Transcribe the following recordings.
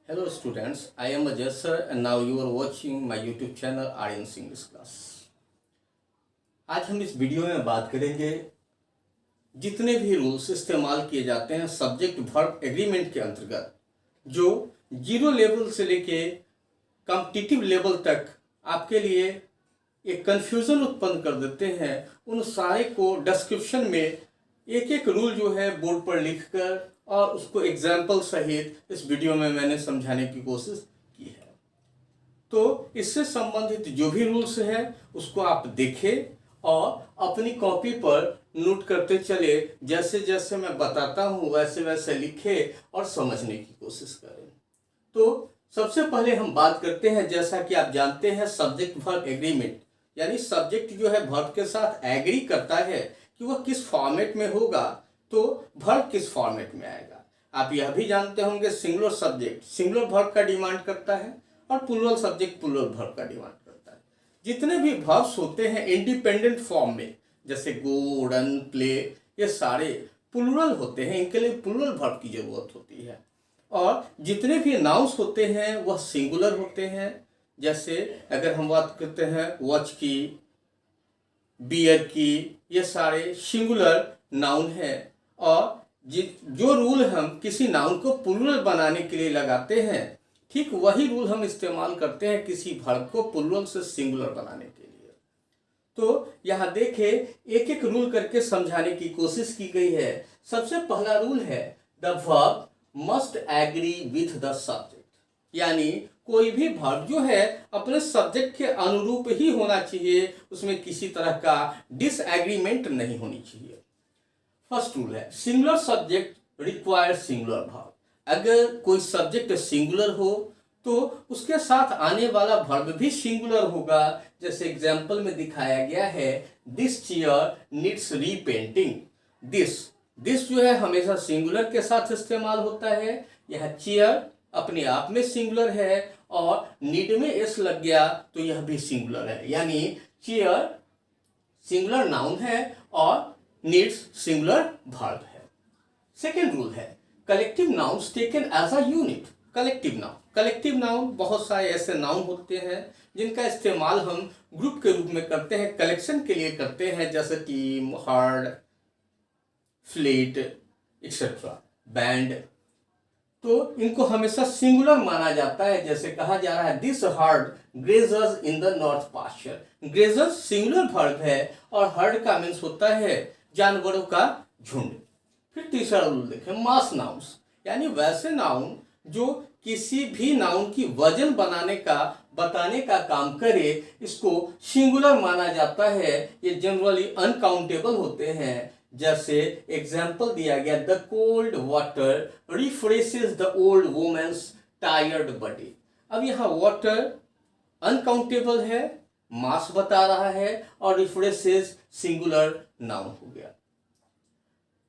Hello students, I am Ajay sir and now you are watching my YouTube channel Aryan's English Class। आज हम इस video में बात करेंगे जितने भी रूल्स इस्तेमाल किए जाते हैं सब्जेक्ट वर्ब एग्रीमेंट के अंतर्गत, जो जीरो लेवल से लेके कॉम्पिटिटिव लेवल तक आपके लिए एक कन्फ्यूज़न उत्पन्न कर देते हैं, उन सारे को डिस्क्रिप्शन में एक एक रूल जो है बोर्ड पर लिखकर और उसको एग्जाम्पल सहित इस वीडियो में मैंने समझाने की कोशिश की है। तो इससे संबंधित जो भी रूल्स है उसको आप देखें और अपनी कॉपी पर नोट करते चले, जैसे जैसे मैं बताता हूँ वैसे वैसे लिखें और समझने की कोशिश करें। तो सबसे पहले हम बात करते हैं, जैसा कि आप जानते हैं सब्जेक्ट वर्ब एग्रीमेंट, यानी सब्जेक्ट जो है वर्ब के साथ एग्री करता है कि वह किस फॉर्मेट में होगा तो वर्ब किस फॉर्मेट में आएगा। आप यह भी जानते होंगे सिंगुलर सब्जेक्ट सिंगुलर वर्ब का डिमांड करता है और प्लूरल सब्जेक्ट प्लूरल वर्ब का डिमांड करता है। जितने भी वर्ब्स होते हैं इंडिपेंडेंट फॉर्म में, जैसे गो, रन, प्ले, ये सारे प्लूरल होते हैं, इनके लिए प्लूरल वर्ब की जरूरत होती है। और जितने भी नाउन्स होते हैं वह सिंगुलर होते हैं। जैसे अगर हम बात करते हैं वॉच की, बियर की, ये सारे सिंगुलर नाउन है। और जो रूल हम किसी नाउन को प्लूरल बनाने के लिए लगाते हैं, ठीक वही रूल हम इस्तेमाल करते हैं किसी वर्ब को प्लूरल से सिंगुलर बनाने के लिए। तो यहाँ देखें, एक एक रूल करके समझाने की कोशिश की गई है। सबसे पहला रूल है the verb must agree with the subject, यानी कोई भी वर्ब जो है अपने सब्जेक्ट के अनुरूप ही होना चाहिए, उसमें किसी तरह का डिसएग्रीमेंट नहीं होनी चाहिए। फर्स्ट रूल है singular subject require singular verb. अगर कोई सब्जेक्ट सिंगुलर हो तो उसके साथ आने वाला वर्ब भी सिंगुलर होगा। जैसे एग्जांपल में दिखाया गया है, this chair needs repainting. This जो है हमेशा सिंगुलर के साथ इस्तेमाल होता है। यह चेयर अपने आप में सिंगुलर है और नीड में एस लग गया तो यह भी सिंगुलर है, यानी चेयर सिंगुलर नाउन है और नीड्स सिंगुलर वर्ब है। सेकेंड रूल है collective nouns taken as a unit. Collective noun बहुत सारे ऐसे नाउन होते हैं जिनका इस्तेमाल हम ग्रुप के रूप में करते हैं, कलेक्शन के लिए करते हैं, जैसे team, heard, fleet etcetera, band. तो इनको हमेशा सिंगुलर माना जाता है। जैसे कहा जा रहा है this herd grazers in the north pasture. Grazers singular verb है और हर्ड का मीन्स होता है जानवरों का झुंड। फिर तीसरा रूल देखें मास नाउन्स, यानी वैसे नाउन जो किसी भी नाउन की वजन बताने का काम करे, इसको सिंगुलर माना जाता है। ये जनरली अनकाउंटेबल होते हैं। जैसे एग्जाम्पल दिया गया, the cold water refreshes the old women's tired body. अब यहाँ वाटर अनकाउंटेबल है, मास बता रहा है, और रिफ्रेशेस सिंगुलर नाउन हो गया।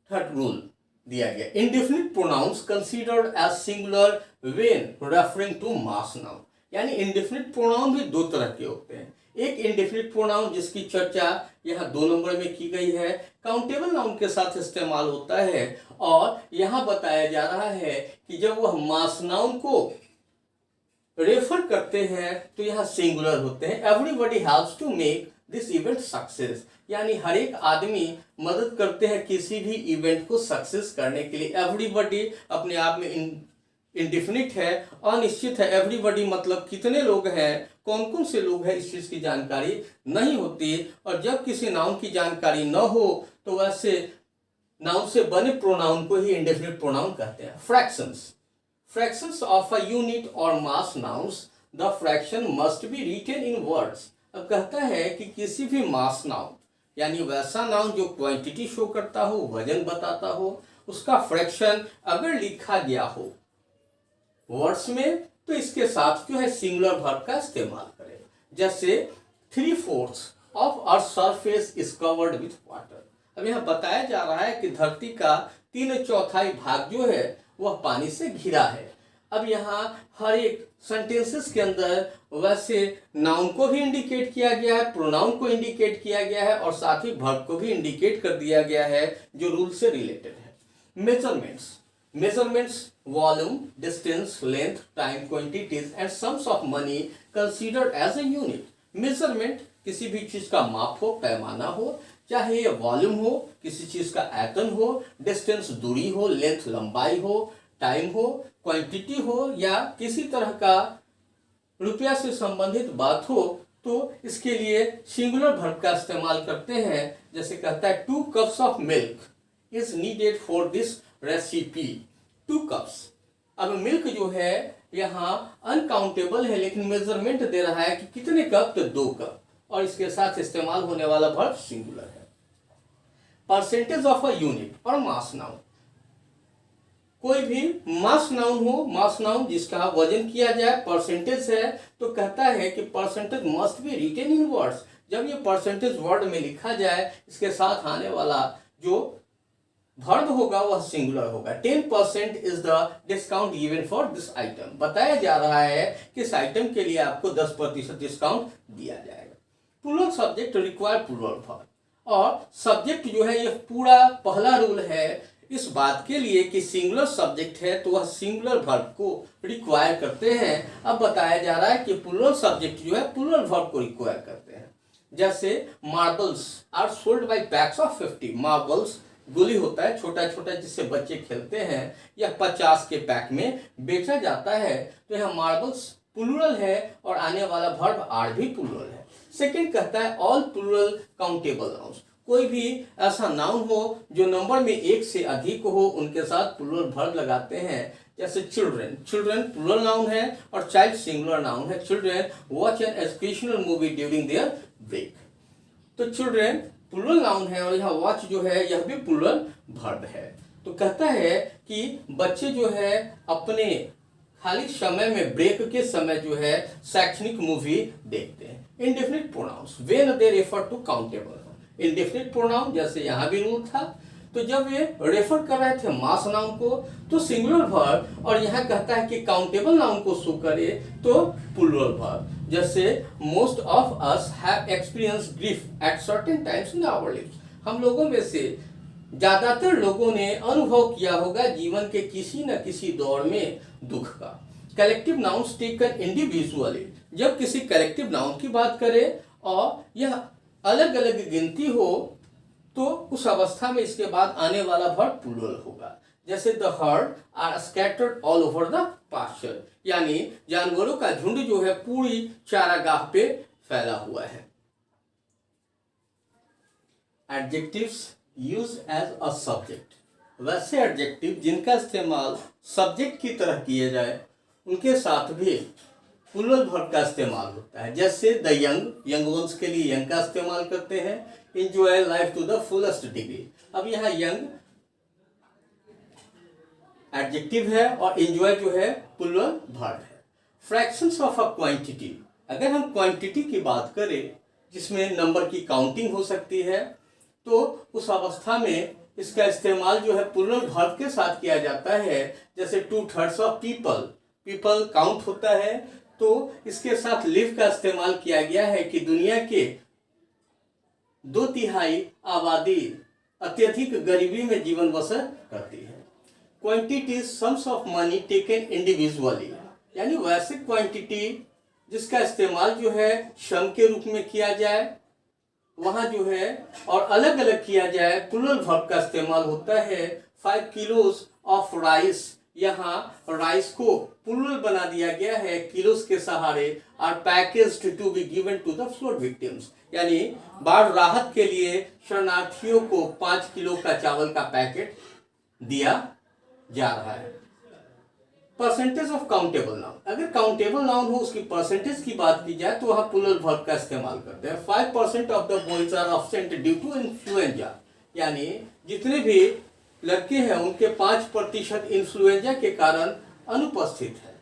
थर्ड रूल दिया गया, indefinite pronouns considered as singular when referring to mass noun. यानी इंडेफिनिट प्रोनाउन भी दो तरह के होते हैं। एक इंडेफिनिट प्रोनाउन जिसकी चर्चा यहाँ 2 नंबर में की गई है, काउंटेबल नाउन के साथ इस्तेमाल होता है, और यहाँ बताया जा रहा है कि जब वह मास नाउन को रेफर करते हैं तो यहाँ सिंगुलर होते हैं। Everybody haves to make this event success, यानी हर एक आदमी मदद करते हैं किसी भी इवेंट को सक्सेस करने के लिए। एवरीबॉडी अपने आप में इंडिफिनिट है, अनिश्चित है। एवरीबॉडी मतलब कितने लोग हैं, कौन कौन से लोग हैं, इस चीज की जानकारी नहीं होती। और जब किसी नाउन की जानकारी न हो तो वैसे नाउन से बने प्रोनाउन को ही इंडेफिनिट प्रोनाउन कहते हैं। फ्रैक्शंस ऑफ अ यूनिट और mass nouns, the fraction must be written in words. अब कहता है कि किसी भी मास नाउन, यानी वैसा नाउन जो क्वांटिटी शो करता हो, वजन बताता हो, उसका फ्रैक्शन अगर लिखा गया हो वर्ड्स में तो इसके साथ जो है सिंगुलर वर्ब का इस्तेमाल करें। जैसे 3/4 of earth surface is covered with water. अब यहाँ बताया जा रहा है कि धरती का 3/4 भाग जो है वह पानी से घिरा है। अब यहाँ हर एक सेंटेंसेस के अंदर वैसे नाउन को भी इंडिकेट किया गया है, प्रोनाउन को इंडिकेट किया गया है और साथ ही वर्ब को भी इंडिकेट कर दिया गया है जो रूल से रिलेटेड है। Measurements volume, distance, length, time, quantities and sums of money considered as a unit. Measurement किसी भी चीज का माप हो, पैमाना हो, चाहे ये वॉल्यूम हो, किसी चीज का आयतन हो, डिस्टेंस दूरी हो, लेंथ लंबाई हो, टाइम हो, क्वांटिटी हो या किसी तरह का रुपया से संबंधित बात हो, तो इसके लिए सिंगुलर वर्ब का इस्तेमाल करते हैं। जैसे कहता है 2 cups of milk is needed for this recipe. 2 cups। अब मिल्क जो है यहाँ अनकाउंटेबल है लेकिन मेजरमेंट दे रहा है कि कितने कप, तो 2 कप, और इसके साथ इस्तेमाल होने वाला वर्ब सिंगुलर है। परसेंटेज ऑफ अ यूनिट और मास नाउन, कोई भी मास नाउन हो, मास नाउन जिसका वजन किया जाए, परसेंटेज है तो कहता है कि percentage must be written in words. जब ये परसेंटेज वर्ड में लिखा जाए, इसके साथ आने वाला जो वर्ब होगा वह सिंगुलर होगा। 10% is the discount given for this item. बताया जा रहा है कि इस आइटम के लिए आपको 10% डिस्काउंट दिया जाएगा। Plural subject require plural verb, और सब्जेक्ट जो है ये पूरा पहला रूल है इस बात के लिए कि सिंगुलर सब्जेक्ट है तो वह सिंगुलर वर्ब को रिक्वायर करते हैं। अब बताया जा रहा है कि प्लूरल सब्जेक्ट जो है प्लूरल वर्ब को रिक्वायर करते हैं। जैसे marbles are sold by packs of 50। Marbles गोली होता है छोटा छोटा जिससे बच्चे खेलते हैं, यह 50 के पैक में बेचा जाता है। तो यह मार्बल्स प्लूरल है और आने वाला वर्ब आर भी प्लूरल है। सेकंड कहता है ऑल प्लूरल काउंटेबल नाउन्स, कोई भी ऐसा नाउन हो जो नंबर में 1 से अधिक हो उनके साथ प्लूरल वर्ब लगाते हैं। जैसे चिल्ड्रेन, चिल्ड्रेन प्लूरल नाउन है और चाइल्ड सिंगुलर नाउन है। Children watch an educational movie during their break. तो चिल्ड्रेन प्लूरल नाउन है और यह वॉच जो है यह भी प्लूरल वर्ब है। तो कहता है कि बच्चे जो है अपने खाली समय में, ब्रेक के समय जो है शैक्षणिक मूवी देखते हैं। Indefinite pronouns when they refer to countable. Indefinite pronoun जैसे यहाँ भी रूल था, तो जब ये रेफर कर रहे थे मास नाउन को तो सिंगुलर वर्ब, और यहाँ कहता है कि काउंटेबल नाउन को शो करे तो प्लूरल वर्ब। जैसे most of us have experience grief at certain times in our lives. हम लोगों में से ज्यादातर लोगों ने अनुभव किया होगा जीवन के किसी न किसी दौर में दुख का। कलेक्टिव नाउन्स टेकन इंडिविजुअली, जब किसी कलेक्टिव नाउन की बात करें और यह अलग अलग गिनती हो तो उस अवस्था में इसके बाद आने वाला वर्ब प्लूरल होगा। जैसे the herd are scattered all over the pasture, यानी जानवरों का झुंड जो है पूरी चारागाह पे फैला हुआ है। Adjectives use as a subject, वैसे एडजेक्टिव जिनका इस्तेमाल सब्जेक्ट की तरह किए जाए उनके साथ भी प्लूरल वर्ब का इस्तेमाल होता है। जैसे द यंग वंस के लिए यंग का इस्तेमाल करते हैं। Enjoy life to the fullest degree, अब यहाँ यंग एडजेक्टिव है और एंजॉय जो है प्लूरल वर्ब है। फ्रैक्शंस ऑफ अ क्वांटिटी, अगर हम क्वांटिटी की बात करें जिसमें नंबर की काउंटिंग हो सकती है तो उस अवस्था में इसका इस्तेमाल जो है प्लूरल वर्ब के साथ किया जाता है। जैसे 2/3 ऑफ पीपल, पीपल काउंट होता है तो इसके साथ लिव का इस्तेमाल किया गया है कि दुनिया के 2/3 आबादी अत्यधिक गरीबी में जीवन बसर करती है। Quantity sums of money taken individually, यानी वैसे क्वांटिटी जिसका इस्तेमाल जो है श्रम के रूप में किया जाए वहां जो है और अलग अलग किया जाए प्लूरल वर्ब का इस्तेमाल होता है। 5 किलोस ऑफ राइस, यहाँ राइस को प्लूरल बना दिया गया है किलोस के सहारे। Are packaged to be given to the flood victims, यानी बाढ़ राहत के लिए शरणार्थियों को 5 किलो का चावल का पैकेट दिया जा रहा है। परसेंटेज ऑफ काउंटेबल नाउन, अगर काउंटेबल नाउन हो उसकी परसेंटेज की बात की जाए तो वहां प्लूरल वर्ब का इस्तेमाल करते हैं। 5% of the boys are absent due to influenza, यानी जितने भी लड़के हैं उनके 5% इन्फ्लुएंजा के कारण अनुपस्थित है।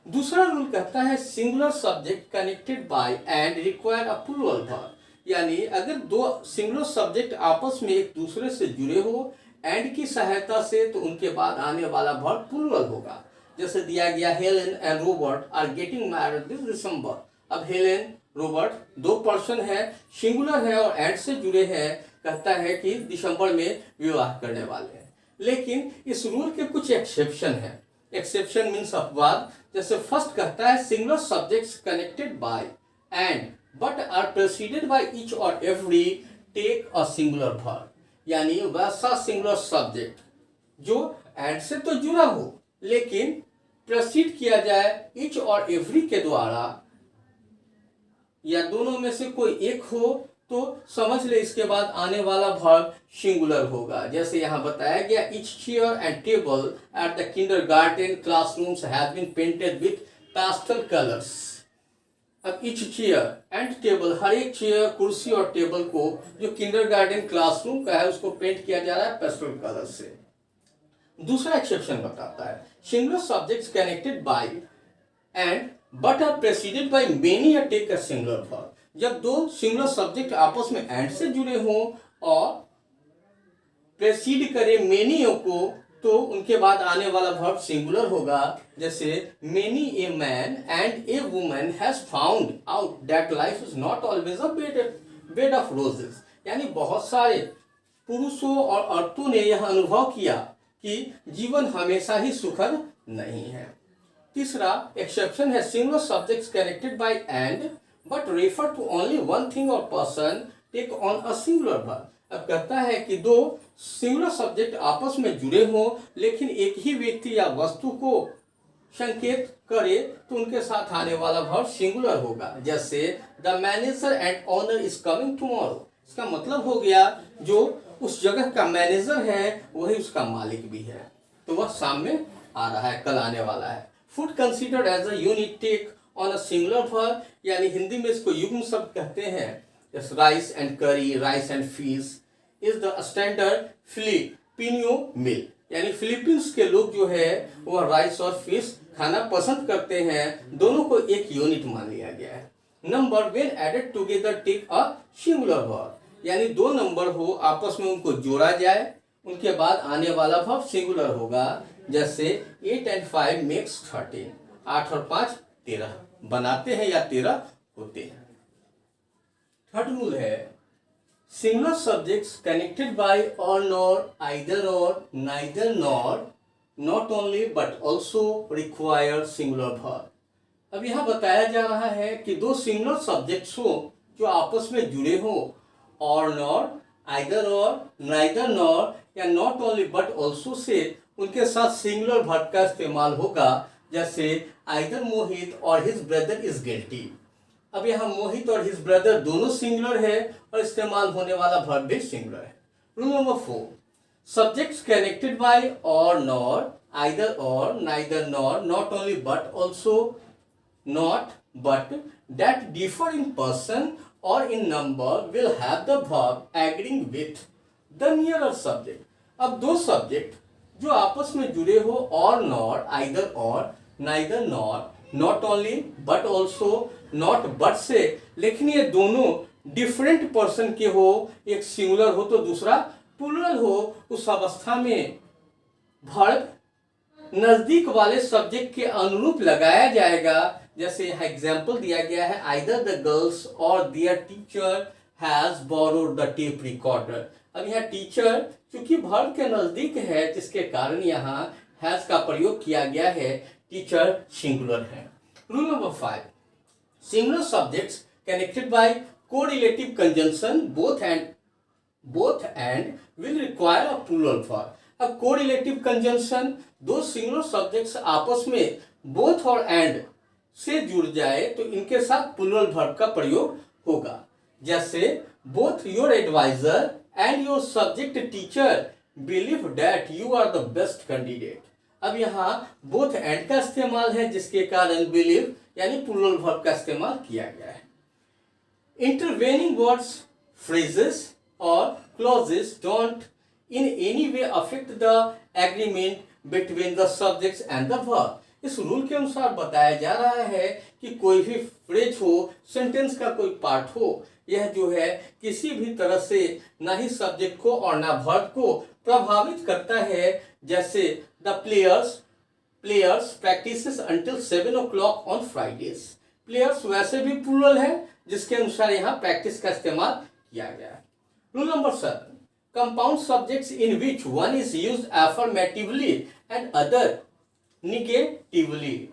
दूसरा रूल कहता है singular subject connected by and require a plural verb, यानी अगर दो सिंगुलर सब्जेक्ट आपस में एक दूसरे से जुड़े हो एंड की सहायता से तो उनके बाद आने वाला वर्ब प्लूरल होगा। जैसे दिया गया Helen and Robert are getting married this December. अब हेलेन रॉबर्ट दो पर्सन है, सिंगुलर है और एंड से जुड़े हैं, कहता है कि दिसंबर में विवाह करने वाले हैं। लेकिन इस रूल के कुछ एक्सेप्शन है। एक्सेप्शन मीन्स अपवाद। जैसे फर्स्ट कहता है singular subjects connected by and but are preceded by each और every take a singular verb, यानी वैसा सिंगुलर सब्जेक्ट जो एंड से तो जुड़ा हो लेकिन प्रेसिड किया जाए ईच और एवरी के द्वारा, या दोनों में से कोई एक हो तो समझ ले इसके बाद आने वाला वर्ब सिंगुलर होगा। जैसे यहाँ बताया गया each chair and table at the kindergarten classrooms have been painted with pastel colours. अब ईच चेयर एंड टेबल, हर एक चेयर, कुर्सी और टेबल को जो किंडरगार्टन क्लासरूम का है उसको पेंट किया जा रहा है पेस्टल कलर से। दूसरा एक्सेप्शन बताता है singular subjects connected by and but are preceded by many या टेक अ सिंगुलर वर्ब। जब दो सिंगुलर सब्जेक्ट आपस में एंड से जुड़े हों और प्रेसिड करे मेनी को, तो उनके बाद आने वाला वर्ब सिंगुलर होगा। जैसे many a man and a woman has found out that life is not always a bed of roses, यानी बहुत सारे पुरुषों और औरतों ने यह अनुभव किया कि जीवन हमेशा ही सुखद नहीं है। तीसरा एक्सेप्शन है singular subjects connected by and but refer to only one thing और person take on a singular verb. अब कहता है कि दो सिंगुलर सब्जेक्ट आपस में जुड़े हों लेकिन एक ही व्यक्ति या वस्तु को संकेत करे तो उनके साथ आने वाला वर्ब सिंगुलर होगा। जैसे the manager and owner is coming tomorrow. इसका मतलब हो गया जो उस जगह का मैनेजर है वही उसका मालिक भी है, तो वह सामने आ रहा है, कल आने वाला है। Food considered as a unit take on a singular verb, यानी हिंदी में इसको युग्म शब्द कहते हैं। जैसे rice and curry, rice and fish is the standard Filipino meal, यानी फिलीपींस के लोग जो है वह राइस और फिश खाना पसंद करते हैं, दोनों को एक यूनिट मान लिया गया है। Number when added together take a singular verb, यानी दो नंबर हो आपस में उनको जोड़ा जाए उनके बाद आने वाला वर्ब सिंगुलर होगा। जैसे 8 and 5 makes 13, 8 और 5 13 बनाते हैं या 13 होते हैं। थर्ड रूल है सिंगुलर सब्जेक्ट्स कनेक्टेड बाय और नॉर, आइदर और, neither nor, not only but also require singular verb. अब यहाँ बताया जा रहा है कि दो सिंगुलर सब्जेक्ट्स हो जो आपस में जुड़े हो, और नॉर, आइदर और, नाइदर नॉर या not only but also say उनके साथ सिंगुलर वर्ब का इस्तेमाल होगा। जैसे आइदर मोहित और हिज ब्रदर इज गिल्टी। अब यहाँ मोहित और हिज ब्रदर दोनों सिंगुलर है और इस्तेमाल होने वाला वर्ब भी सिंगुलर है। Rule number 4 subjects connected bye और नॉर, आइदर और, neither nor, not only but also not but that differ in person or in number will have the verb agreeing with the nearer subject। अब दो subject जो आपस में जुड़े हो और नॉर, आइदर और, neither nor, not only but also, not but से, लेकिन ये दोनों डिफरेंट पर्सन के हो, एक सिंगुलर हो तो दूसरा प्लूरल हो, उस अवस्था में वर्ब नजदीक वाले सब्जेक्ट के अनुरूप लगाया जाएगा। जैसे यहाँ एग्जाम्पल दिया गया है आइदर द गर्ल्स और there teacher has borrowed the tape recorder. अब यहाँ टीचर चूंकि वर्ब के नजदीक है जिसके कारण यहाँ हैज का प्रयोग किया गया है, टीचर सिंगुलर है। Rule number 5 singular subjects connected by correlative conjunction both and will require a plural verb. अब कोरिलेटिव कंजंक्शन दो सिंगुलर सब्जेक्ट्स आपस में बोथ और एंड से जुड़ जाए तो इनके साथ प्लूरल वर्ब का प्रयोग होगा। जैसे both your advisor and your subject teacher believe that you are the best candidate. अब यहाँ बोथ एंड का इस्तेमाल है जिसके कारण बिलीव यानी प्लूरल वर्ब का इस्तेमाल किया गया है। इंटरवेनिंग वर्ड्स, फ्रेजेस और clauses don't in any way affect the agreement between the subjects and the verb। इस रूल के अनुसार बताया जा रहा है कि कोई भी फ्रेज हो, सेंटेंस का कोई पार्ट हो, यह जो है किसी भी तरह से ना ही सब्जेक्ट को और ना वर्ब को प्रभावित करता है। जैसे the players players practices until 7 o'clock on Fridays. Players वैसे भी प्लूरल है, जिसके अनुसार यहाँ प्रैक्टिस का इस्तेमाल किया गया है। Rule number 7, compound subjects in which one is used affirmatively and other negatively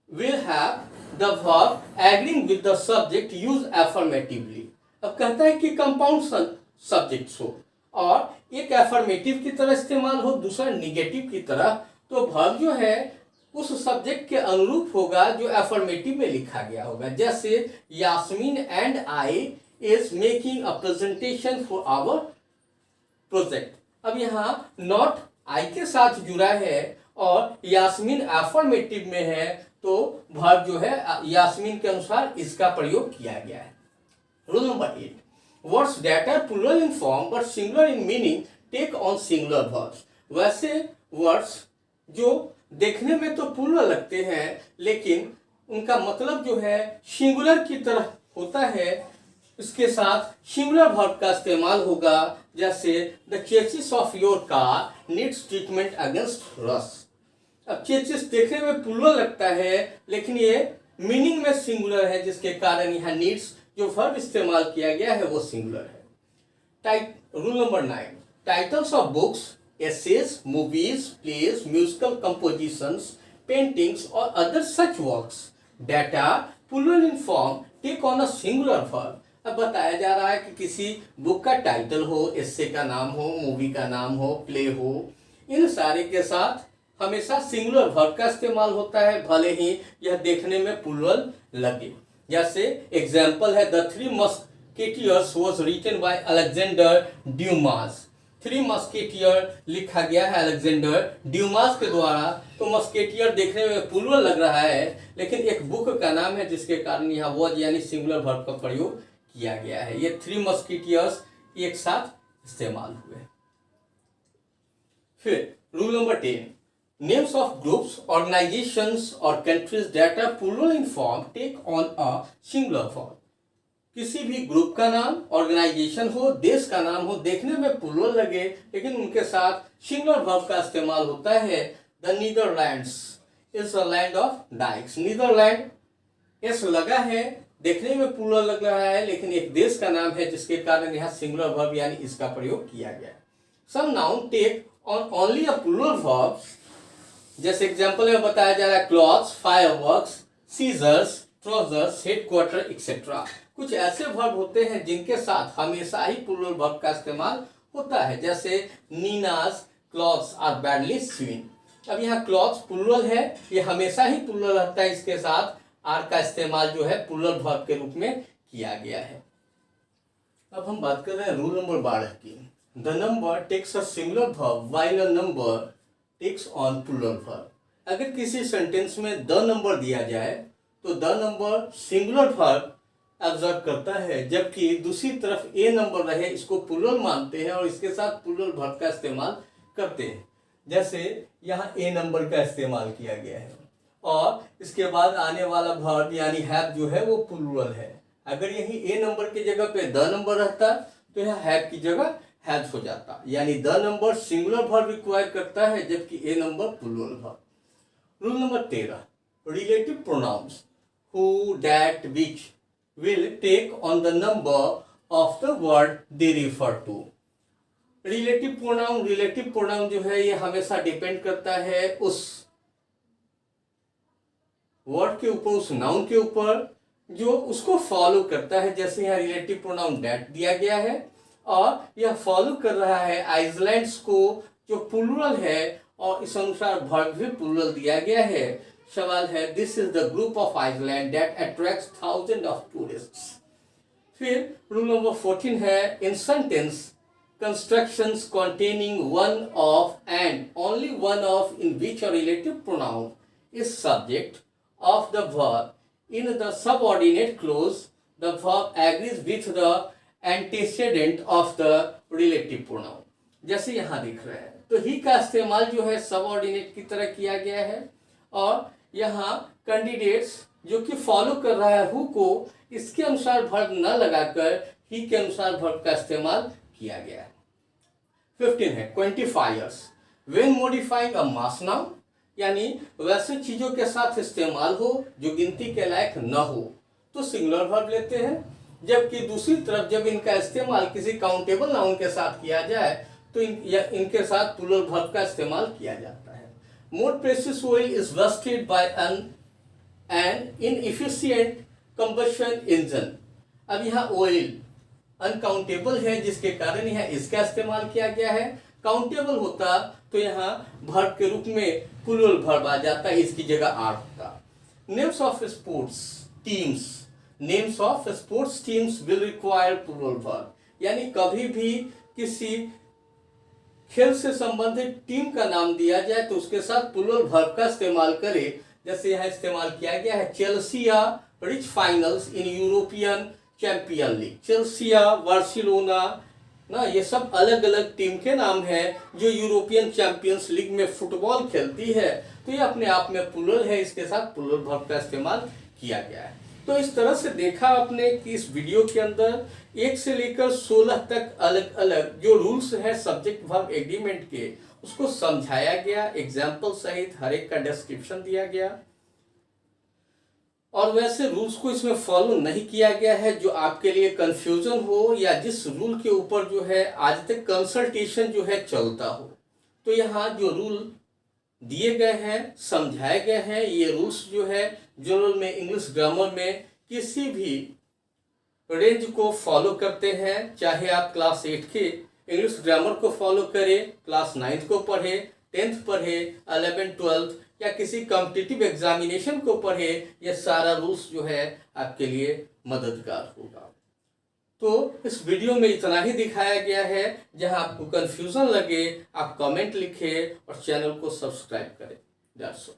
will have the verb agreeing with the subject use affirmatively. अब कहता है कि कंपाउंड सब्जेक्ट्स हो और एक अफर्मेटिव की तरह इस्तेमाल हो, दूसरा निगेटिव की तरह, तो वर्ब जो है उस सब्जेक्ट के अनुरूप होगा जो अफर्मेटिव में लिखा गया होगा। जैसे Yasmin and I is making a presentation for our project. अब यहाँ नॉट आई के साथ जुड़ा है और यास्मीन अफर्मेटिव में है, तो वर्ब जो है यास्मीन के अनुसार इसका प्रयोग किया गया है। Rule number 8, words that are plural in form but singular in meaning take on singular verbs. वैसे वर्ड्स जो देखने में तो प्लूरल लगते हैं लेकिन उनका मतलब जो है सिंगुलर की तरह होता है, इसके साथ सिंगुलर वर्ब का इस्तेमाल होगा। जैसे the chassis of your car needs treatment against rust. अब चेसिस देखने में प्लूरल लगता है लेकिन ये मीनिंग में सिंगुलर है, जिसके कारण यहाँ नीड्स जो वर्ब इस्तेमाल किया गया है वो सिंगुलर है। Rule number 9, titles of books, essays, movies, plays, musical compositions, paintings or other such works that are plural in form take on a singular verb। अब बताया जा रहा है कि किसी बुक का टाइटल हो, एस्से का नाम हो, मूवी का नाम हो, प्ले हो, इन सारे के साथ हमेशा सिंगुलर वर्ब का इस्तेमाल होता है, भले ही यह देखने में प्लूरल लगे। जैसे एग्जाम्पल है the three Musketeers was written by Alexander Dumas. Three Musketeer लिखा गया है अलेक्जेंडर ड्यूमास के द्वारा, तो मस्केटियर देखने में प्लूरल लग रहा है लेकिन एक बुक का नाम है, जिसके कारण यहाँ वॉज यानी सिंगुलर वर्ब का प्रयोग किया गया है। ये थ्री मस्केटियर्स एक साथ इस्तेमाल हुए। फिर rule number 10, names of groups, organisations और countries that are plural in form take on a singular form. किसी भी ग्रुप का नाम, ऑर्गेनाइजेशन हो, देश का नाम हो, देखने में प्लूरल लगे लेकिन उनके साथ सिंगुलर वर्ब का इस्तेमाल होता है। The Netherlands is a land of dikes. Netherland S लगा है, देखने में प्लूरल लग रहा है लेकिन एक देश का नाम है, जिसके कारण यहाँ सिंगुलर वर्ब यानी इसका प्रयोग किया गया। Some noun take on only a plural verb, जैसे एग्जांपल में बताया जा रहा है clothes, fireworks, scissors, trousers, headquarter etcetera. कुछ ऐसे वर्ब होते हैं जिनके साथ हमेशा ही प्लूरल वर्ब का इस्तेमाल होता है, जैसे Nina's clothes are badly seen. अब यहाँ क्लॉथ्स प्लूरल है, ये हमेशा ही प्लूरल रहता है, इसके साथ आर का इस्तेमाल जो है प्लूरल वर्ब के रूप में किया गया है। अब हम बात कर रहे हैं रूल नंबर 12 की। The number takes a singular verb while a number takes on plural verb. अगर किसी सेंटेंस में द नंबर दिया जाए तो the number singular verb observe करता है, जबकि दूसरी तरफ ए नंबर रहे इसको प्लूरल मानते हैं और इसके साथ प्लूरल वर्ब का इस्तेमाल करते हैं। जैसे यहाँ ए नंबर का इस्तेमाल किया गया है और इसके बाद आने वाला वर्ब यानी हैव जो है वो प्लूरल है। अगर यही ए नंबर की जगह पे द नंबर रहता तो यहाँ हैव की जगह हैज हो जाता, यानी the number singular verb require करता है जबकि a number plural verb. Rule number 13, relative pronouns who, that, which will take on the number of the word they refer to। Relative pronoun जो है ये हमेशा डिपेंड करता है उस वर्ड के ऊपर, उस नाउन के ऊपर जो उसको फॉलो करता है। जैसे यहाँ रिलेटिव प्रोनाउन दैट दिया गया है और यह फॉलो कर रहा है आइसलैंड्स को जो प्लूरल है और इस अनुसार वर्ब भी प्लूरल दिया गया है। सवाल है this is the group of island that attracts thousand of tourists. फिर रूल नंबर 14 है in sentence constructions containing one of and only one of in which a relative pronoun is subject of the verb in the subordinate clause, the verb agrees with the antecedent of the relative pronoun। जैसे यहाँ दिख रहा है तो ही का इस्तेमाल जो है सबऑर्डिनेट की तरह किया गया है और यहाँ कैंडिडेट्स जो कि फॉलो कर रहा है हु को इसके अनुसार वर्ब न लगाकर ही के अनुसार वर्ब का इस्तेमाल किया गया है। 15 है quantifiers when modifying a mass noun यानी वैसे चीजों के साथ इस्तेमाल हो जो गिनती के लायक न हो तो सिंगुलर वर्ब लेते हैं, जबकि दूसरी तरफ जब इनका इस्तेमाल किसी काउंटेबल नाउन के साथ किया जाए तो इनके साथ प्लूरल वर्ब का इस्तेमाल किया जाता है। More precious oil is wasted by an inefficient combustion engine. अब यहाँ ऑयल अनकाउंटेबल है जिसके कारण यहाँ इसका इस्तेमाल किया गया है। काउंटेबल होता तो यहाँ वर्ब के रूप में प्लूरल वर्ब आ जाता, इसकी जगह आर होता। Names of sports teams will require plural verb, यानी कभी भी किसी खेल से संबंधित टीम का नाम दिया जाए तो उसके साथ प्लूरल वर्ब का इस्तेमाल करे। जैसे यहाँ इस्तेमाल किया गया है Chelsea rich finals in European champion league. Chelsea, Barcelona ना, ये सब अलग अलग टीम के नाम हैं जो यूरोपियन चैंपियंस लीग में फुटबॉल खेलती है, तो ये अपने आप में प्लूरल है, इसके साथ प्लूरल वर्ब का इस्तेमाल किया गया है। तो इस तरह से देखा आपने कि इस वीडियो के अंदर 1 से लेकर 16 तक अलग अलग जो रूल्स है सब्जेक्ट वर्ब एग्रीमेंट के उसको समझाया गया, एग्जाम्पल सहित हर एक का डिस्क्रिप्शन दिया गया। और वैसे रूल्स को इसमें फॉलो नहीं किया गया है जो आपके लिए कंफ्यूजन हो या जिस रूल के ऊपर जो है आज तक कंसल्टेशन जो है चलता हो। तो यहाँ जो रूल दिए गए हैं, समझाए गए हैं, ये रूल्स जो है जनरल में इंग्लिश ग्रामर में किसी भी रेंज को फॉलो करते हैं, चाहे आप क्लास 8 के इंग्लिश ग्रामर को फॉलो करें, क्लास 9 को पढ़े, 10th पढ़े, 11th 12th या किसी कॉम्पिटिटिव एग्जामिनेशन को पढ़े, ये सारा रूल्स जो है आपके लिए मददगार होगा। तो इस वीडियो में इतना ही दिखाया गया है। जहां आपको कंफ्यूजन लगे आप कमेंट लिखें और चैनल को सब्सक्राइब करें। That's all.